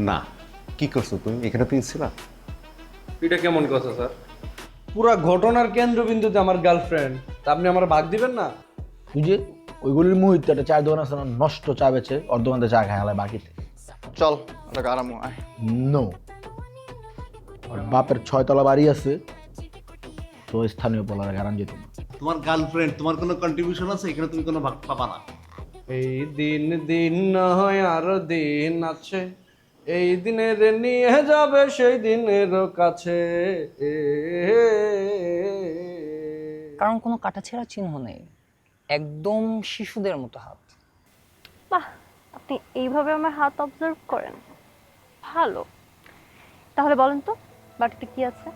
না, কি করছো তুমি? এখানে প্রিন্সিপাল? এটা কেমন কথা স্যার? পুরা ঘটনার কেন্দ্রবিন্দুতে আমার গার্লফ্রেন্ড, তা আপনি আমার ভাগ দিবেন না? তুই যে ওইগুলির মুহূর্তে একটা চায়ের দোকান আছে না, নষ্ট চা বেচে ওর দোকান থেকে চা খায় হালায় বাকিতে। চল ওটা আরাম আয়। নো, ওর বাপের 6 তলা বাড়ি আছে, তো স্থানীয় বলার গারান যেত না। তোমার গার্লফ্রেন্ড, তোমার কোনো কন্ট্রিবিউশন আছে এখানে? তুমি কোনো ভাগ পাবা না। এই দিন দিন না হয় আরো দিন আছে, এই দিনের নিয়ে যাবে সেই দিনের কাছে। কারণ কোনো কাটাছেঁড়া চিহ্ন নেই, একদম শিশুদের মতো হাত। বাহ, আপনি এইভাবে আমার হাত অবজার্ভ করেন, ভালো। তাহলে বলেন তো বাটিতে কি আছে?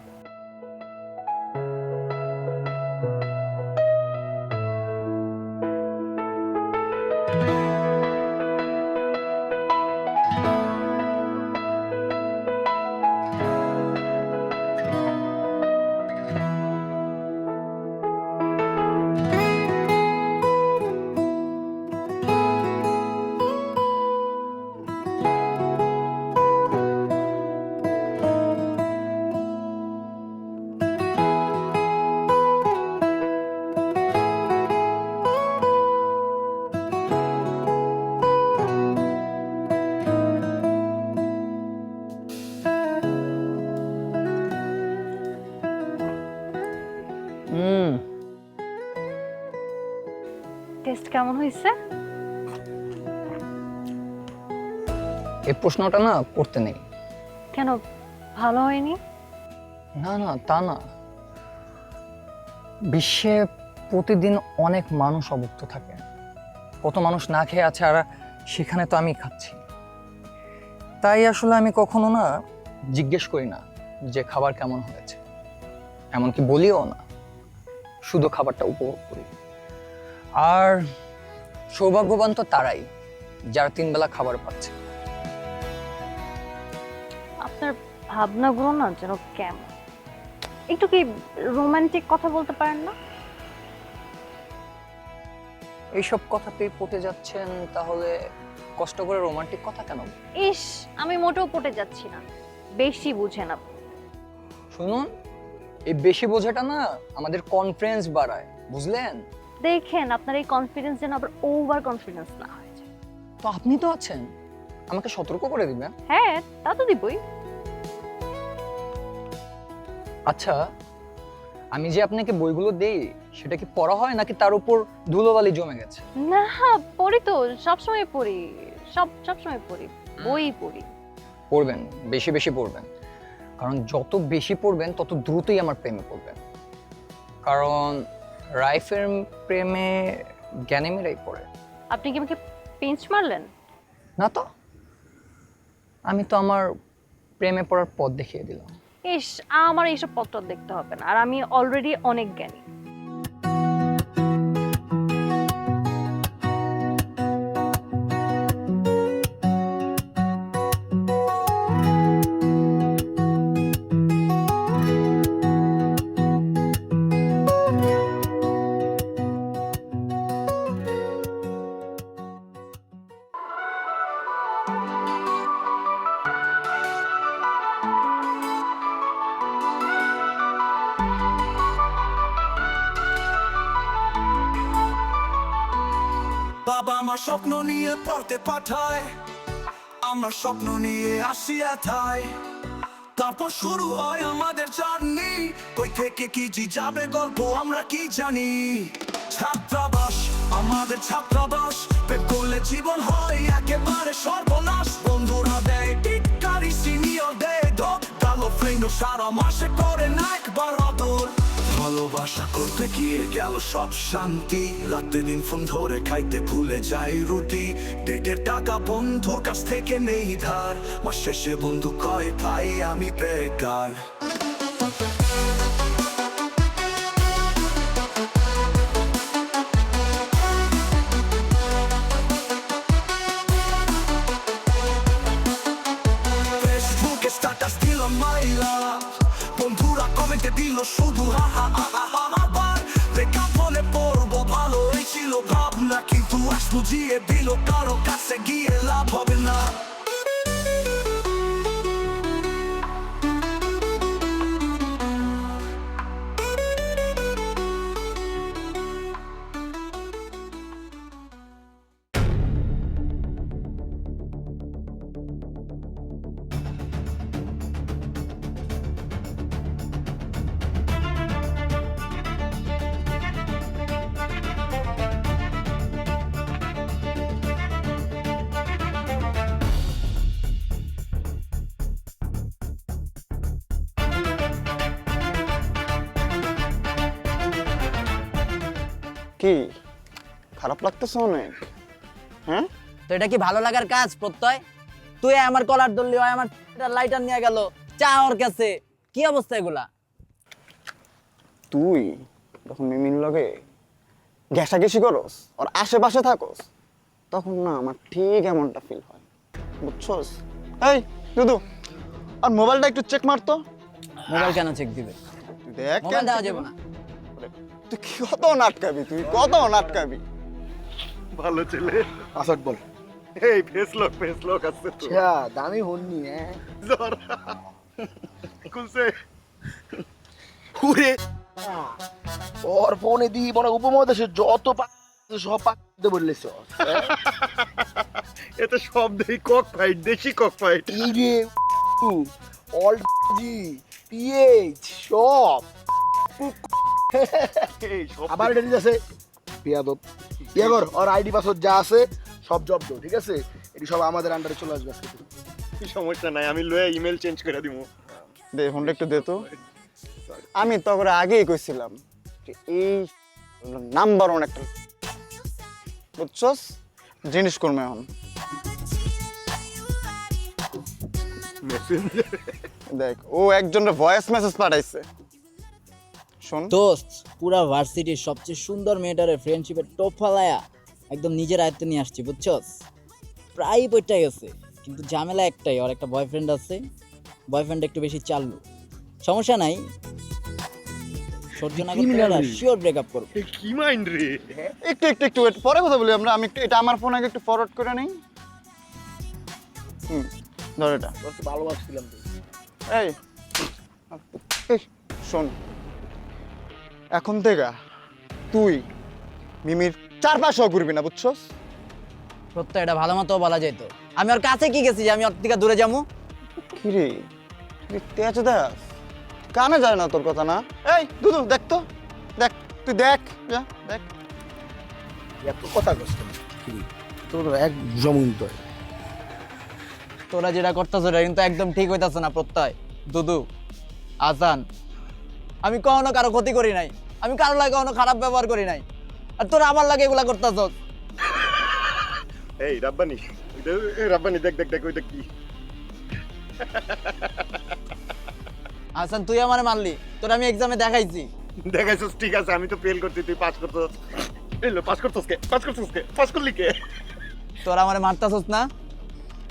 টেস্ট কেমন হয়েছে? এই প্রশ্নটা না করতে নেই। কেন, ভালো হয়নি? না না, তা না। বিশ্বে প্রতিদিন অনেক মানুষ অভুক্ত থাকে, কত মানুষ না খেয়ে আছে, আর সেখানে তো আমি খাচ্ছি। তাই আসলে আমি কখনো না জিজ্ঞেস করি না যে খাবার কেমন হয়েছে, এমনকি বলিও না, শুধু খাবারটা উপভোগ করি। আর সৌভাগ্যবান তো তারাই যারা 3 বেলা খাবার পাচ্ছে। আপনার ভাবনাগুলো না যেন কেমন, একটু কি রোমান্টিক কথা বলতে পারেন না? এইসব কথাতেই পটে যাচ্ছেন, তাহলে কষ্ট করে রোমান্টিক কথা কেন? ইস, আমি মোটেও পটে যাচ্ছি না, বেশি বুঝেন আপনি। শুনুন, এই বেশি বোঝাটা না আমাদের কনফিডেন্স বাড়ায়, বুঝলেন? দেখেন আপনার এই কনফিডেন্স যেন আবার ওভার কনফিডেন্স না হয়ে যায়। তো আপনি তো আছেন, আমাকে সতর্ক করে দিবেন। হ্যাঁ, তা তো দিবই। আচ্ছা, আমি যে আপনাকে বইগুলো দেই সেটা কি পড়া হয় নাকি তার উপর ধুলোবালি জমে গেছে? না, পড়ি তো, সবসময় পড়ি, সবসময় পড়ি, বই পড়ি। পড়বেন, বেশি বেশি পড়বেন, কারণ যত বেশি পড়বেন তত দ্রুতই আমার প্রেমে পড়বেন। কারণ রাইফের প্রেমে জ্ঞানীমেরাই পড়ে। আপনি কি আমাকে পিঞ্চ মারলেন? না তো, আমি তো আমার প্রেমে পড়ার পথ দেখিয়ে দিলাম। ইস, আমার এইসব পত্র দেখতে হবে না, আর আমি অলরেডি অনেক জ্ঞানী। বাবা আমার স্বপ্ন নিয়ে পড়তে পাঠায়, আমার স্বপ্ন নিয়ে আসি এথায়। তারপর শুরু হয় আমাদের জার্নি, কই থেকে কি জি যাবে গল্প আমরা কি জানি। ছাত্রাবাস, আমাদের ছাত্রাবাস, পেট করলে জীবন হয় একেবারে সর্বনাশ। বন্ধুরা দেয় টিটকারি, সিনিয়র দেয় ধপ, কালো ফ্রেন্ড সারা মাসে করে না একবার আদর। ভালোবাসা করতে গিয়ে গেল সব শান্তি, রাতে দিন ফোন ধরে খাইতে ভুলে যাই রুটি। ডেটের টাকা বন্ধুর কাছ থেকে নেই ধার, মাস শেষে বন্ধু কয় ভাই আমি বেকার। ফেসবুকে স্ট্যাটাস দিল মাইলা, বন্ধুরা কমেন্টে দিল শুধু হা হা হা হা। আবার দেখা বলে পড়বো, ভালো হয়েছিল ভাবনা, কিন্তু আজ বুঝিয়ে দিল কারো কাছে গিয়ে লাভ হবে না। কি খারাপ লাগতেছে অনেক? হ্যাঁ, তো এটা কি ভালো লাগার কাজ প্রত্যয়? তুই আমার কলার ধরলি, হয় আমার লাইটার নিয়ে গেল, চা ওর কাছে, কি অবস্থা এগুলা? তুই যখন মিমির লগে ঘেঁষাঘেঁষি করস ওর আশেপাশে থাকস, তখন না আমার ঠিক এমনটা ফিল হয়, বুঝছস? এই দুদু, আর মোবাইলটা একটু চেক মারতো। মোবাইল কেন চেক দিবে? তুই দেখ, মোবাইল দেওয়া যাবে না। তুই কত নাটকাবি, তুই কত নাটকাবি। ভালো ছেলে। পাসওয়ার্ড বল। এই ফেস লক আছে তো। আচ্ছা দামি হননি হ্যাঁ। জোর কুলসে পুরে ওর ফোনে দি মনে উপমহাদেশে যত সব পাতে বললেছ। এতে সব দেই কক ফাইট, দেশি কক ফাইট। এই রে অল জি পিএইচ সব এই সব আবার ডেলি আছে পিয়াদব পিয়াগর আর আইডি পাসওয়ার্ড যা আছে সব জব্দ, ঠিক আছে? এটি সব আমাদের আন্ডারে চলে আসবে আজকে। সমস্যা নাই, আমি লয়ে ইমেল চেঞ্জ করে দিমু। দে ফোনটা একটু দে তো। আমি তো করে আগেই কইছিলাম যে এই নাম্বার 1 একটা, বুঝছস? জিনিস করবে এখন। মেসেঞ্জার দেখ, ও একজনের ভয়েস মেসেজ পাঠাইছে, শোন। দোস্ত, পুরা ভার্সিটির সবচেয়ে সুন্দর মেয়েটারে ফ্রেন্ডশিপের টপ ফালায়া একদম নিজের আয়ত্তে নিয়ে আসছি, বুঝছস? প্রায় বইটা গেছে, কিন্তু ঝামেলা একটাই, ওর একটা বয়ফ্রেন্ড আছে, বয়ফ্রেন্ড একটু বেশি চালু। সমস্যা নাই, সহ্য না করতে পারলে শিওর ব্রেকআপ করবো। কি মাইন্ড রে? একটু wait, পরে কথা বলি আমরা। আমি একটু এটা আমার ফোন আগে একটু ফরওয়ার্ড করে নেই। ধর এটা। তোর তো ভালোবাসছিলাম তুই। এই এই, শোন, এখন থেকে তুই মিমির চারপাশেও ঘুরবি না, বুঝছস? প্রত্যয় এটা ভালো মতো বলা যেত। আমি ওর কাছে কি গেছি যে আমি ওর থেকে দূরে যাবো? কি রে, তুই তেজ দাস, কানে যায় না তোর কথা না? এই দুদু, দেখ তো, দেখ, তুই দেখ, যা দেখ। এত কথা কষ্ট তোর এক জমিন তো। তোরা যেটা করতেছ এটা কিন্তু একদম ঠিক হইতাছে না প্রত্যয়। দুদু, আসান, আমি কখনো কারো ক্ষতি করি নাই, আমি কারো লাগে কখনো খারাপ ব্যবহার করি নাই, আর তোরা আমার লাগে এগুলা করতেছ। এই রাব্বানি, রাব্বানি দেখ দেখ দেখ ওইটা কি? আসান, তুই আমারে মারলি, তোরা আমি এক্সামে দেখাইছি। দেখাইছস ঠিক আছে, আমি তো ফেল করতে, তুই পাস করছস। এলো পাস করছস কে? পাস করলি কে? তোরা আমারে মারতাছস না?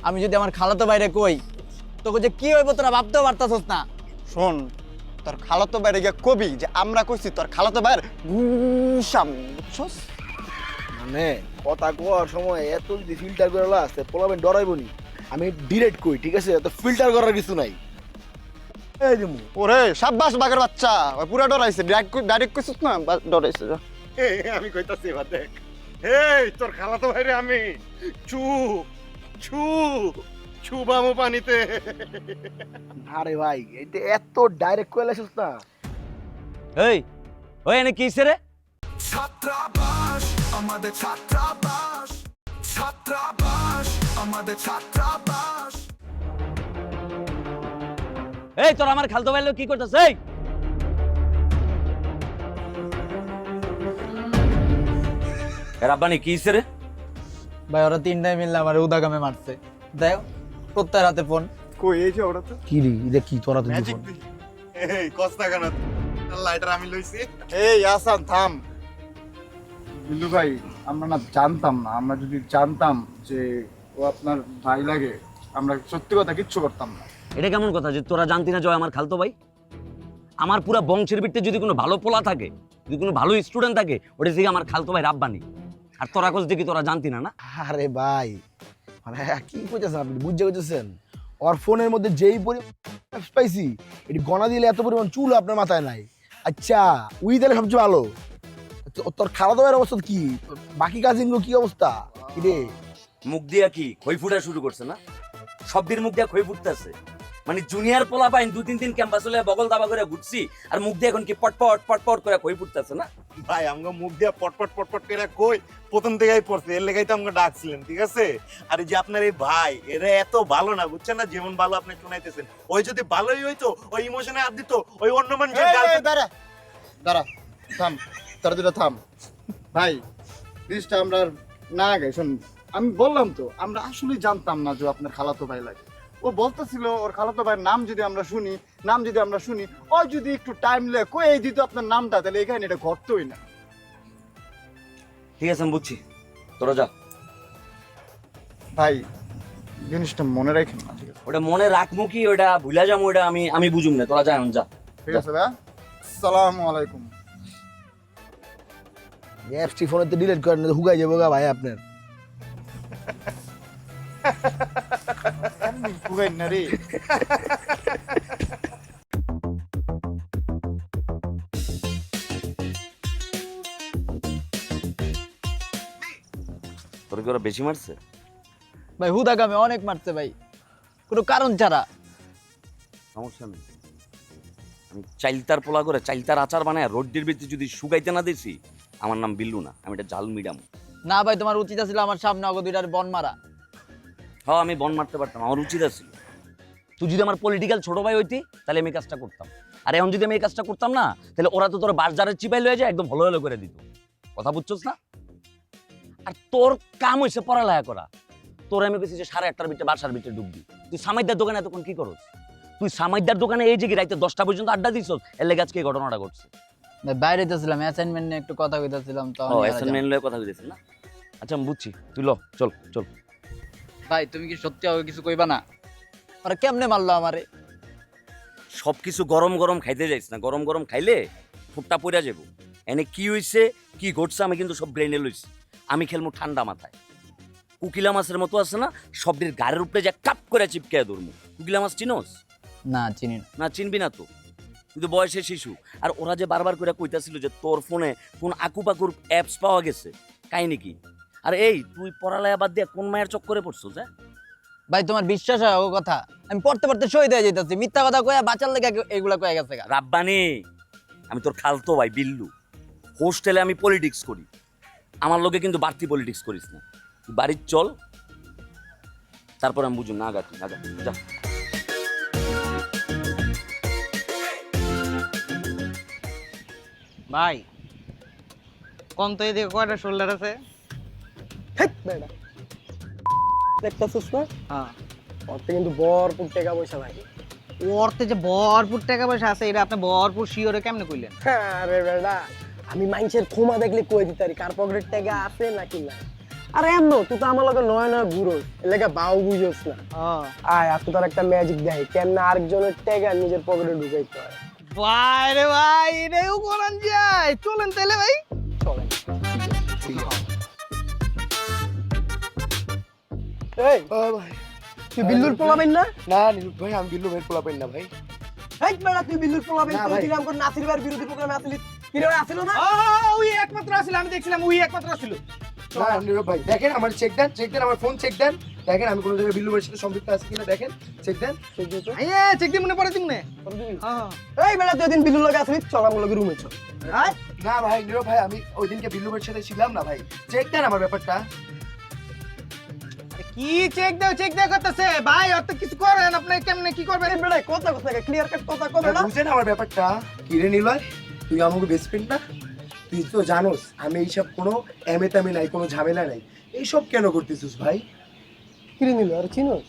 আমি যদি আমার খালাতো বাইরে কই, তোকে যে কি হইব তোরা ভাবতেও পারতাছস না। শোন, তোর খালাতো বাইরে গিয়ে কবি যে আমরা কইছি তোর খালাতো বাইরে ঘুষাম, বুঝছস? মানে কথা কোয়ার সময় এত যদি ফিল্টার করে আসতে পোলাবেন ডরাইবনি। আমি ডিরেক্ট কই, ঠিক আছে? তো ফিল্টার করার কিছু নাই। এই দিমু ওরে সাব্বাস বাঘের বাচ্চা, ওই পুরা ডরাইছে, ডাইরেক্ট কইছিস না, ডরাইছে। যা। আমি কইতাছি এবার দেখ। এই তোর খালাতো ভাইরে আমি চু চু চুবামু পানিতে। আরে ভাই এটা এত ডাইরেক্ট কইলে আসিস না। এই ওই এনে কি রে? ছাত্রাবাস আমাদের ছাত্রাবাস, ছাত্রাবাস আমাদের ছাত্রাবাস। এই তোর আমার খালতো ভাই কি করতেছ? এই রাব্বানি কি রে? ভাই ওরা তিনটাই মিললে আমার উদাগামে মারছে। দেখ প্রত্যয়ের হাতে ফোন। কই এই যে ওটা তো কি রে এটা কি তোরা তো ম্যাজিক। এই কস্তা গানা লাইটার আমি লইছি। এই আসান থাম। বিল্লু ভাই, আমরা না জানতাম না, আমরা যদি জানতাম যে ও আপনার ভাই লাগে, আমরা সত্যি কথা কিচ্ছু করতাম না। এটা কেমন কথা যে তোরা জানতি না জয় আমার খালতো ভাই? আমার পুরা বংশের ভিত্তিতে যদি কোনো ভালো পোলা থাকে, যদি কোনো ভালো স্টুডেন্ট থাকে, ওটা থেকে আমার খালতো ভাই রাব্বানি। আর তোরা কোচ দেখি তোরা জানতি না না? আরে ভাই মানে কি কইতেছেন আপনি? বুঝতে কইতেছেন ওর ফোনের মধ্যে যেই পরিমাণ পাইছি এটি গণা দিলে এত পরিমাণ চুল আপনার মাথায় নাই। আচ্ছা উই দিলে সবচেয়ে ভালো। তোর খাওয়া দাওয়ার অবস্থা কি? বাকি কাজিনগুলো কি অবস্থা? কি রে মুখ দিয়া কি খই ফুটা শুরু করছে না? সবদির মুখ দিয়া খই ফুটতেছে। মানে জুনিয়র পোলা পাইন 2-3 দিন ক্যাম্পাস হলে বগল দাবা করে ঘুরছি, আর মুখ দিয়ে এখন কি পটপট করে খই ফুটতেছে না? ভাই আমগো মুখ দিয়া পটপট করে কই প্রথম থেকেই পড়ছে, এর লেগাই তো আমগো ডাকছিলেন, ঠিক আছে? আর এই যে আপনার এই ভাই এরা এত ভালো না, বুঝছেন না? যেমন ভালো আপনি শুনাইতেছেন, ওই যদি ভালোই হইতো ওই ইমোশনে হাত দিত, ওই অন্য মানুষের দাঁড়া দাঁড়া, থাম, তোরা দুটো থাম। ভাই জিনিসটা আমরা আর না গাই শোন, আমি বললাম তো আমরা আসলে জানতাম না যে আপনার খালাতো ভাই লাগে। ও বলতেছিল ওর খালাতো ভাইয়ের নাম যদি আমরা শুনি ও যদি একটু টাইম লে কয়ে দিত আপনার নামটা, তাহলে এখানে এটা ঘটতোই না। ঠিক আছে আমি বুঝছি, তোরা যা। ভাই জিনিসটা মনে রাখেন না, ঠিক আছে? ওটা মনে রাখবো কি, ওটা ভুলে যাবো, ওটা আমি বুঝুম না, তোরা যা এখন যা। ঠিক আছে ভাই, আসসালামু আলাইকুম। অ্যাপসটি ফোনেতে ডিলিট করেন, হুগাই যাবো গা ভাই আপনার। বুঝাই না রে। তোরা কি ওরা বেশি মারছে? ভাই হুদাগামে অনেক মারছে ভাই, কোনো কারণ ছাড়া। সমস্যা নেই, আমি চাইলতার পোলা করে চাইলতার আচার বানায় রোডের ভিতরে যদি শুকাইতে না দিছি, আমার নাম বিল্লু না, আমি এটা জাল মিডাম। না ভাই তোমার উচিত ছিল আমার সামনে অগ দুইটার বন মারা। হ্যাঁ আমি বন মারতে পারতাম, আমার উচিত ছিল। তুই যদি আমার পলিটিক্যাল ছোট ভাই হইতি তাহলে আমি এই কাজটা করতাম, আর এখন যদি আমি এই কাজটা করতাম না তাহলে ওরা তো তোর বাজারের চিপাই লয়ে যায় একদম হলো হলো করে দিত। কথা বুঝছস না? আর তোর কাম হইছে পড়ালেখা করা। তোর আমি বেশি যে 8:30টার ভিতরে বাসার ভিতরে ঢুকবি। তুই সামাইদার দোকানে এতক্ষণ কি করস? তুই সামাইদার দোকানে এই যে কি রাইতে 10টা পর্যন্ত আড্ডা দিছস, এর লেগে আজকে এই ঘটনাটা ঘটছে। ভাই বাইরে যাচ্ছিলাম, অ্যাসাইনমেন্ট নিয়ে একটু কথা কইতাছিলাম তো। ও অ্যাসাইনমেন্ট লয়ে কথা কইতেছিস না? আচ্ছা আমি বুঝছি, তুই ল চল চল। ভাই তুমি কি সত্যি আমাকে কিছু কইবা না? ওরা কেমনে মারলো আমারে? সবকিছু গরম গরম খাইতে যাইস না, গরম গরম খাইলে ফুটটা পড়া যাবো। এনে কি হইছে কি ঘটছে আমি কিন্তু সব ব্রেনে লইছি। আমি খেলমু ঠান্ডা মাথায়। কুকিলা মাছের মতো আছে না, সবটির গাড়ির উপরে যে কাপ করে চিপকে ধরমু। কুকিলা মাছ চিনোস? না চিনি না। না চিনবি না তো, কিন্তু বয়সে শিশু। আর ওরা যে বারবার করে কইতাছিল যে তোর ফোনে কোন আকুপাকুর অ্যাপস পাওয়া গেছে, কাহিনী কি? আর এই তুই পড়ালেখা বাদ দিয়ে কোন মায়ের চক্করে পড়ছস? ভাই তোমার বিশ্বাস হয় ও কথা? আমি পড়তে পড়তে শহীদ হয়ে যাইতাছি, মিথ্যা কথা কইয়া বাঁচার লেগে এগুলা কয়ে গেছে গা। রাব্বানি, আমি তোর খালতো ভাই বিল্লু। হোস্টেলে আমি পলিটিক্স করি, আমার লোকে কিন্তু বাড়তি পলিটিক্স করিস না। তুই বাড়ির চল, তারপর আমি বুঝুন। না গা তুই আগা যা। ভাই কোন তো এদিকে কয়টা শোল্ডার আছে? দেখতেছিস না? হ্যাঁ, ওরতে কিন্তু ভরপুর টাকা পয়সা ভাই। ওরতে যে ভরপুর টাকা পয়সা আছে, এটা আপনি ভরপুর শিওরে কেমনে কইলেন? আরে বেটা, আমি মানুষের ক্ষমা দেখলে কই দিতারি কার পকেটের টাকা আছে নাকি না। আরে এমন তুই তো আমার লগে নয় নয় ঘুরোস, এলাকা বাউ বুঝোস না। আয় আর তোর একটা ম্যাজিক দেখাই, কেমনে আরেকজনের টাকা নিজের পকেটে ঢুকাইতে হয়। ভাই রে ভাই, এটাও করান যায়। চলেন তাহলে ভাই, চলেন। এই ভাই তুই বিল্লুর পোলাবেন না? না নীলু ভাই, আমি বিল্লু ভাইয়ের পোলা পাই না ভাই। এই বেটা তুই বিল্লুর পোলাবেন? না তুই ভাই। দিলাম কোন নাসির ভাইয়ের বিরোধী প্রোগ্রামে আসলি, কি রে আসিল না? ওই একমাত্র আছিল, আমি দেখছিলাম ওই একমাত্র আছিল। না নীরব ভাই, দেখেন আমার চেক দেন, আমার ফোন চেক দেন, দেখেন আমি কোনো জায়গায় বিল্লু ভাইয়ের সাথে সম্পৃক্ত আছে কিনা দেখেন, চেক দেন। আইয়া চেক দি মনে পড়ে দিমনে। হ্যাঁ এই বেটা তুই দিন বিল্লুর লগে আসলি, চল আমার লগে রুমে চল। না ভাই নীরব ভাই, আমি ওই দিনকে বিল্লু ভাইয়ের সাথে ছিলাম না ভাই, চেক দেন আমার ব্যাপারটা। কি চেক দাও করতেছে ভাই? অত কিছু করেন আপনি, কেমনে কি করবেন? এই বেটা কথা ক্লিয়ার কাট কথা কবে না? বুঝেন আমার ব্যাপারটা কি রে নিলয়, তুই আমাকে বেস্ট ফ্রেন্ড না? তুই তো জানোস আমি এইসব কোনো এমেতামি নাই, কোনো ঝামেলা নাই। এইসব কেন করতেছিস ভাই? কি রে নিল আর চিনোস?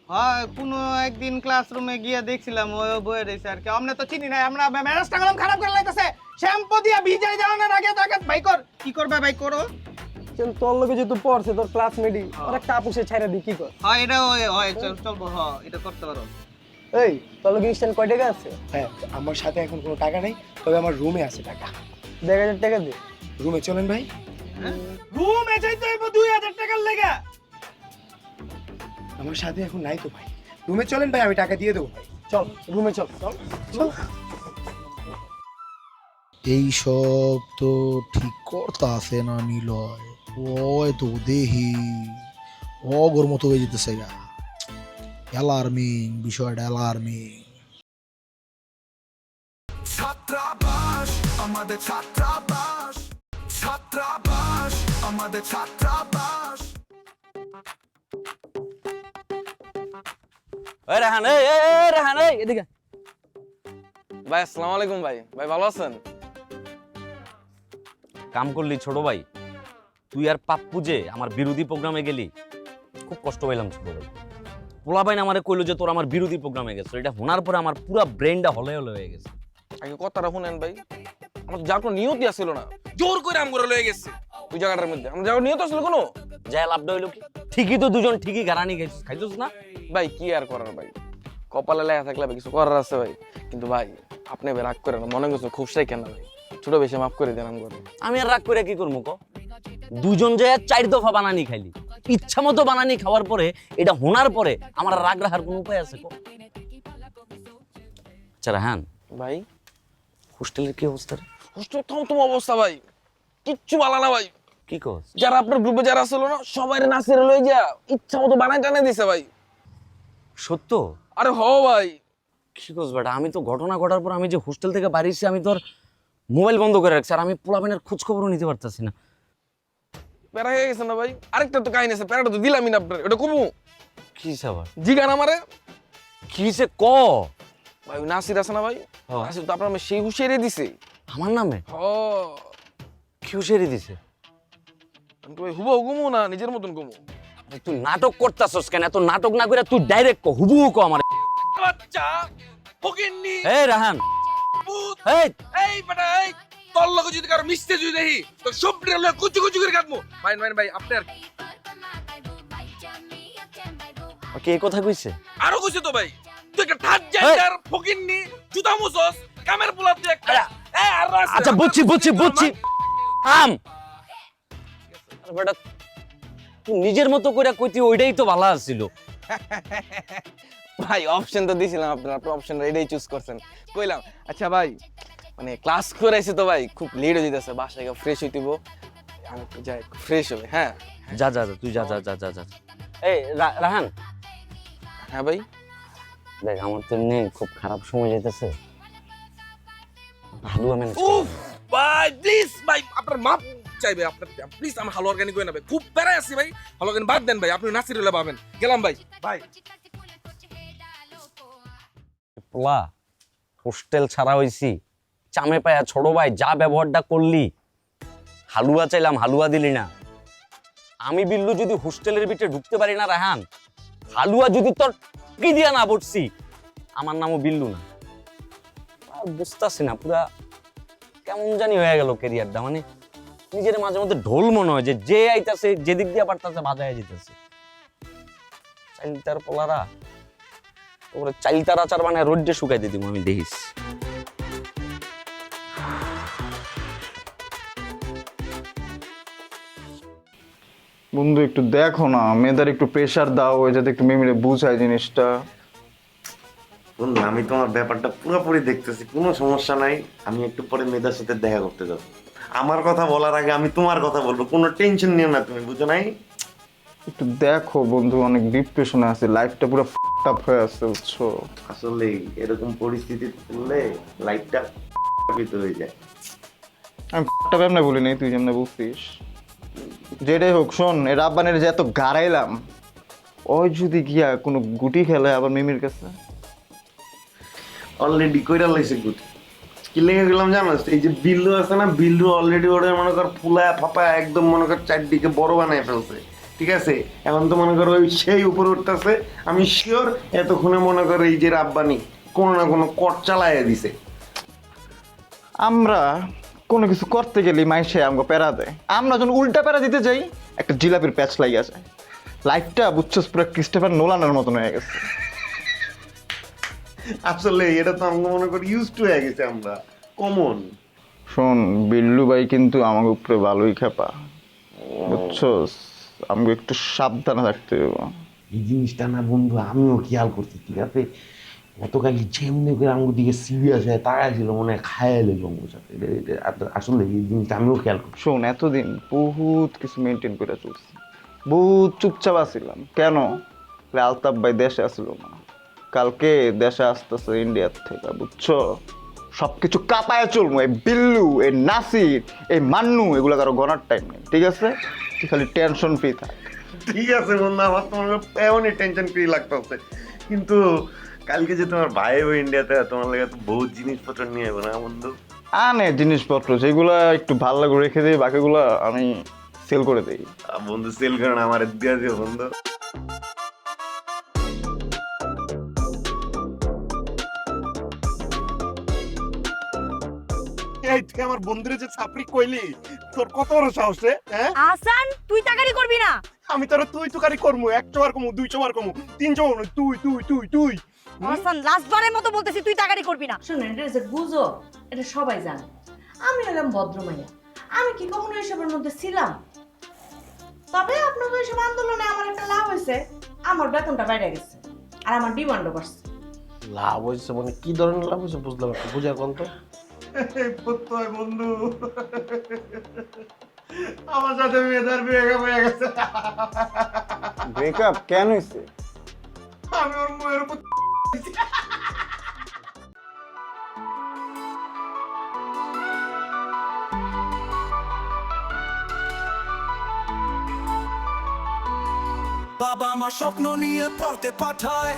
হয় কোনো একদিন ক্লাসরুমে গিয়ে দেখছিলাম ওই বইয়ে রয়েছে আর কি। আমরা তো চিনি না, আমরা ম্যানেজটা গেলাম খারাপ করে লাইতেছে। শ্যাম্পু দিয়া ভিজাই দেওয়ানোর আগে তাকে ভাই কর, কি করবে ভাই করো। কিন্তু তোর লগে যেহেতু পড়ছে তোর ক্লাসমেটই, ওর একটা আপুসে ছাইরা দি কি কর? হয় এটা হয় চলবো, হ্যাঁ এটা করতে পারো। এই তোর লগে ইনস্ট্যান্ট কয় টাকা আছে? হ্যাঁ আমার সাথে এখন কোনো টাকা নেই, তবে আমার রুমে আছে টাকা। 1000 টাকা দে। রুমে চলেন ভাই। রুমে যাইতে হইব 2000 টাকার লেগে। আমার সাথে এখন নাই তো ভাই, রুমে চলেন ভাই, আমি টাকা দিয়ে দেবো ভাই। চল রুমে চল চল চল। এই সব তো ঠিক করতে আছে না নিলয়, ওই তো দেহি অগর মতো হয়ে যেতেছে গা। অ্যালার্মিং বিষয়টা, অ্যালার্মিং। ছাত্রাবাস আমাদের ছাত্রাবাস, ছাত্রাবাস আমাদের ছাত্রাবাস। এই রেহান, এই রেহান, এই এদিকে। ভাই আসসালামু আলাইকুম ভাই। ভাই ভালো আছেন? কাম করলি ছোট ভাই, তুই আর পাপ্পু যে আমার বিরোধী প্রোগ্রামে গেলি, খুব কষ্ট পাইলাম ছোট ভাই। পোলাপাইন আমারে কইলো যে তোর আমার বিরোধী প্রোগ্রামে গেছে, এটা শোনার পরে আমার পুরো ব্রেনটা হলে হলে হয়ে গেছে। আগে কথাটা শুনেন ভাই, আমার যার কোনো নিয়তই আসছিল না, জোর করে আম করে লয়ে গেছে ওই জায়গাটার মধ্যে। আমার যাওয়ার নিয়ত আসলে কোনো যাই লাভটা হইলো কি? ঠিকই তো দুজন ঠিকই গারানি খাইছিস না ভাই, কি আর করার ভাই, কপালে লেখা থাকলে ভাই কিছু করার আছে ভাই। কিন্তু ভাই আপনি ভাই রাগ করেন না, মনে করছো খুব সাই কেন ভাই, ছোট বেশি মাফ করে দেন আমি। আমি আর রাগ করে কি করবো ক? দুজন যে 4 দফা বানানি খাইলি, ইচ্ছা মতো বানানি খাওয়ার পরে এটা হোনার পরে আমার রাগ রাখার কোনো উপায় আছে ক? আচ্ছা রাহান ভাই, হোস্টেলের কি অবস্থা রে? হোস্টেল থম অবস্থা ভাই, কিচ্ছু ভালো না ভাই। কি কস? যারা আপনার গ্রুপে যারা ছিল না, সবাই নাচের লই যা ইচ্ছা মতো বানাই টানাই দিছে ভাই। সত্য? আরে হ ভাই। কি কস বেটা, আমি তো ঘটনা ঘটার পর আমি যে হোস্টেল থেকে বাড়ি এসে আমি তোর মোবাইল বন্ধ করে রাখছি, আর আমি পোলাপানের খোঁজ খবরও নিতে পারতাছি না। প্যারা হয়ে গেছে না ভাই? আরেকটা তো কাহিনী আছে, প্যারাটা তো দিলামই না আপনার, এটা কমু কি আবার? জিগান আমারে কি সে ক? ভাই নাসির আছে না ভাই, নাসির তো আপনার সেই হুশিয়ারি দিছে আমার নামে। হ কি হুশিয়ারি দিছে? আমি তো ভাই হুবহু কমু না, নিজের মতন কমু। তুই নাটক করতাছস কেন? এত নাটক না করে তুই ডাইরেক্ট ক, হুবহু ক আমার। বাচ্চা ফকিন্নি এই রাহান, এই এই বেটা, এই তোর লগে যদি কারো মিশতে যদি দেখি তো সব লগে কুচু কুচু করে কাটমু। ভাই ভাই আপনি আর ওকে এই কথা কইছে? আরো কইছে তো ভাই, তুই একটা ঠাট জায়গার ফকিন্নি জুতা মুছস কামের পোলা তুই একটা। এই আর আচ্ছা বুঝছি আম বেটা, তুই নিজের মতো করে কইতি, ওইটাই তো ভালো ছিল। ভাই অপশন তো দিছিলাম আপনার, আপনি অপশন এটাই চুজ করছেন কইলাম। আচ্ছা ভাই, মানে ক্লাস করে আইছি তো ভাই, খুব লেট হয়ে যাচ্ছে, বাসায় গিয়ে ফ্রেশ হইতিব, আমি একটু যাই ফ্রেশ হবে। হ্যাঁ যা তুই যা। এই রাহান। হ্যাঁ ভাই। দেখ আমার তো এমনি খুব খারাপ সময় যাইতেছে, হালুয়া ম্যানেজ উফ ভাই প্লিজ ভাই, আপনার মাপ চাইবে আপনার, প্লিজ আমার হালুয়া অর্গানিক কই না ভাই, খুব প্যারায় আছি ভাই, হালুয়া অর্গানিক বাদ দেন ভাই, আপনি নাসির হলে পাবেন। গেলাম ভাই। ভাই পোলা হোস্টেল ছাড়া হইছি, চামে পায়া ছোট ভাই যা ব্যবহারটা করলি, হালুয়া চাইলাম হালুয়া দিলি না। আমি বিল্লু যদি হোস্টেলের ভিতরে ঢুকতে পারি না রাহান, হালুয়া যদি তোর কি দিয়া না বসছি, আমার নামও বিল্লু না। আর বুঝতেছি না, পুরা কেমন জানি হয়ে গেল ক্যারিয়ারটা, মানে নিজের মাঝে মধ্যে ঢোল মনে হয় যে আইতাছে যেদিক দিয়ে পারতাছে বাজায় যেতেছে। চাইলতার পোলারা ওরে চাইলতার আচার মানে রোডে শুকাই দিয়ে দিব আমি, দেখিস। বন্ধু একটু দেখো না, মেয়েদের একটু প্রেশার দাও, ওই যাতে একটু মেমিরে বুঝায় জিনিসটা। বন্ধু আমি তোমার ব্যাপারটা পুরোপুরি দেখতেছি, কোনো সমস্যা নাই। আমি একটু পরে মেয়েদের সাথে দেখা করতে যাবো। আমার কথা বলার আগে আমি তোমার কথা বলবো, কোনো টেনশন নিও না তুমি, বুঝো নাই? একটু দেখো বন্ধু, অনেক ডিপ্রেশনে আছে, লাইফটা পুরো ফাকড আপ হয়ে আছে, বুঝছো? আসলে এরকম পরিস্থিতি পড়লে লাইফটা হয়ে যায়। আমি ফাকড আপ এমনি বলি নাই, তুই যেমন বলছিস। যেটাই হোক শোন, এর আব্বানের যে এত গাড়াইলাম, ওই যদি গিয়া কোনো গুটি খেলে আবার মিমির কাছে, অলরেডি কইরা লাইছে গুটি। কি লেগে গেলাম জানো? এই যে বিল্লু আছে না, বিল্লু অলরেডি ওরে মনে কর ফুলায় ফাপায় একদম মনে কর চারদিকে বড় বানায় ফেলছে, ঠিক আছে? এখন তো মনে করো ওই সেই উপরে উঠতেছে, আমি শিওর এতক্ষণে মনে করো এই যে রাব্বানি কোনো না কোনো কট চালাইয়া দিছে। আমরা কোনো কিছু করতে গেলে মাইসে আমাকে প্যারা দেয়, আমরা যখন উল্টা প্যারা দিতে যাই একটা জিলাপির প্যাচ লাগিয়ে যায়। লাইফটা বুঝছস পুরো ক্রিস্টোফার নোলানের মতন হয়ে গেছে। আসলে এটা তো আমরা মনে করি ইউজ টু হয়ে গেছে, আমরা কমন। শোন, বিল্লু ভাই কিন্তু আমাকে উপরে ভালোই খেপা, বুঝছস? আমাকে একটু সাবধানে থাকতে হবে। এই জিনিসটা না বন্ধু আমিও খেয়াল করছি, ঠিক আছে? গতকালই যেমনি করে আমার দিকে সিরিয়াস হয়ে তাকাইছিল, মনে হয় খায় লেগে আমার সাথে। আসলে এই জিনিসটা আমিও খেয়াল করছি। শোন, এতদিন বহুত কিছু মেনটেন করে চলছি, বহুত চুপচাপ আসছিলাম। কেন? আলতাফ ভাই দেশে আসছিল না, কালকে দেশে আসতেছে ইন্ডিয়ার থেকে, বুঝছো? সবকিছু কাঁপায় চলবো। এই বিল্লু, এই নাসির, এই মান্নু, এগুলো কারো গনার টাইম নেই, ঠিক আছে? তুই খালি টেনশন ফ্রি থাক। ঠিক আছে বন্ধু, আমার তোমার এমনই টেনশন ফ্রি লাগতেছে। কিন্তু কালকে যে তোমার ভাই ও ইন্ডিয়াতে, তোমার লাগে তো বহুত জিনিসপত্র নিয়ে যাবো না বন্ধু? আনে জিনিসপত্র যেগুলা একটু ভালো লাগে রেখে দিই, বাকিগুলা আমি সেল করে দিই। বন্ধু সেল করেন আমার দিয়ে দিও বন্ধু। এই তুই আমার বন্ধুরে যে ছাপড়ি কইলি, তোর কত বড় সাহস রে? হ্যাঁ আসান, তুই তাকারি করবি না। আমি তোর তুই তুকারি করমু, 100 বার কমু, 200 বার কমু, 300 বার, তুই তুই তুই তুই। আসান, লাস্টবারের মতো বলতেছি, তুই তাকারি করবি না। শুনেন, এটা যে গুজব, এটা সবাই জানে। আমি হলাম ভদ্রমাইয়া, আমি কি কখনো এসবের মধ্যে ছিলাম? তবে আপনাদের এসব আন্দোলনে আমার একটা লাভ হয়েছে, আমার বেতনটা বাইরে গেছে আর আমার ডিমান্ডও বাড়ছে। লাভ হয়েছে মানে কি ধরনের লাভ হয়েছে বুঝলাম না, বুঝার কোন তো। বন্ধু আমার সাথে মেয়েদার বিয়ে হয়ে গেছে। ব্রেকআপ কেন হয়েছে? আমি ওর মুখের উপর বাবা আমার স্বপ্ন নিয়ে পড়তে পাঠায়,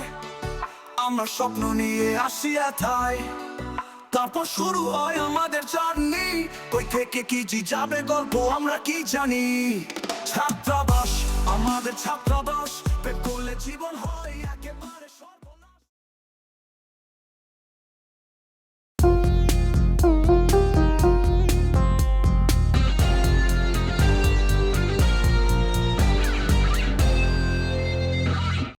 আমরা স্বপ্ন নিয়ে আসি এথায়, তারপর শুরু হয় আমাদের জার্নি, কই থেকে কি যাবে গল্প আমরা কি জানি। ছাত্রাবাস আমাদের ছাত্রাবাস, পেট করলে জীবন হয় একেবারে